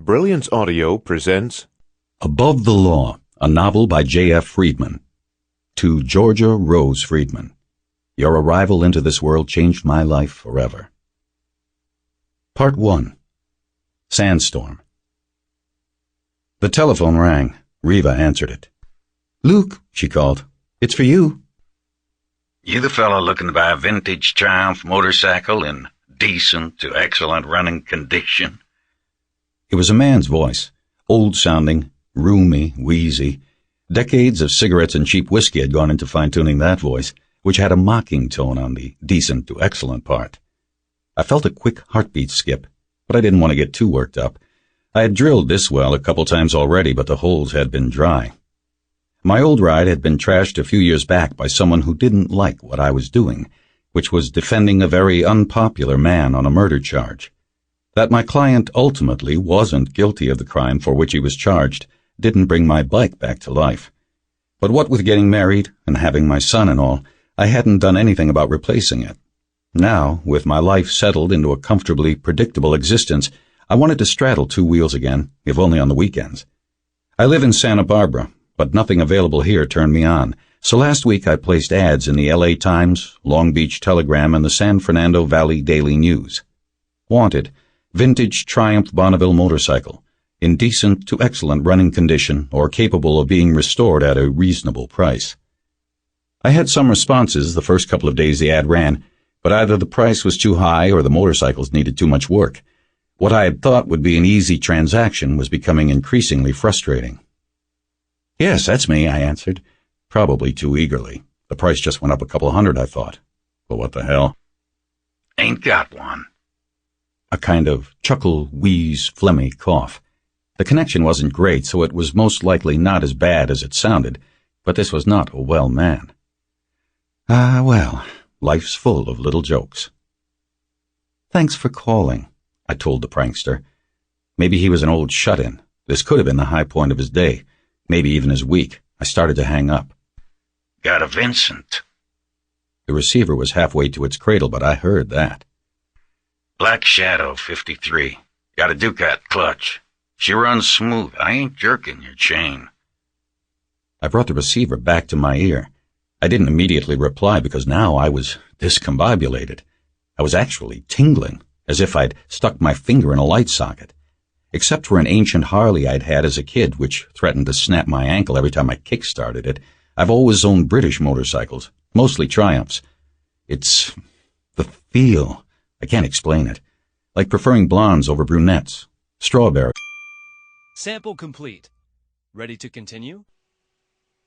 Brilliance Audio presents Above the Law, a novel by J.F. Freedman. To Georgia Rose Freedman. Your arrival into this world changed my life forever. Part 1. Sandstorm. The telephone rang. Reva answered it. "Luke," she called. "It's for you." "You the fellow looking to buy a vintage Triumph motorcycle in decent to excellent running condition?" It was a man's voice, old-sounding, roomy, wheezy. Decades of cigarettes and cheap whiskey had gone into fine-tuning that voice, which had a mocking tone on the decent to excellent part. I felt a quick heartbeat skip, but I didn't want to get too worked up. I had drilled this well a couple times already, but the holes had been dry. My old ride had been trashed a few years back by someone who didn't like what I was doing, which was defending a very unpopular man on a murder charge. That my client ultimately wasn't guilty of the crime for which he was charged didn't bring my bike back to life. But what with getting married and having my son and all, I hadn't done anything about replacing it. Now, with my life settled into a comfortably predictable existence, I wanted to straddle two wheels again, if only on the weekends. I live in Santa Barbara, but nothing available here turned me on, so last week I placed ads in the L.A. Times, Long Beach Telegram, and the San Fernando Valley Daily News. Wanted, vintage Triumph Bonneville motorcycle, in decent to excellent running condition or capable of being restored at a reasonable price. I had some responses the first couple of days the ad ran, but either the price was too high or the motorcycles needed too much work. What I had thought would be an easy transaction was becoming increasingly frustrating. "Yes, that's me," I answered, probably too eagerly. The price just went up a couple of $100, I thought. But what the hell? "Ain't got one." A kind of chuckle, wheeze, phlegmy cough. The connection wasn't great, so it was most likely not as bad as it sounded, but this was not a well man. Ah, well, life's full of little jokes. "Thanks for calling," I told the prankster. Maybe he was an old shut-in. This could have been the high point of his day, maybe even his week. I started to hang up. "Got a Vincent." The receiver was halfway to its cradle, but I heard that. "Black Shadow 53. Got a Ducat clutch. She runs smooth. I ain't jerking your chain." I brought the receiver back to my ear. I didn't immediately reply because now I was discombobulated. I was actually tingling, as if I'd stuck my finger in a light socket. Except for an ancient Harley I'd had as a kid, which threatened to snap my ankle every time I kick-started it, I've always owned British motorcycles, mostly Triumphs. It's the feel. I can't explain it. Like preferring blondes over brunettes. Strawberry. Sample complete. Ready to continue?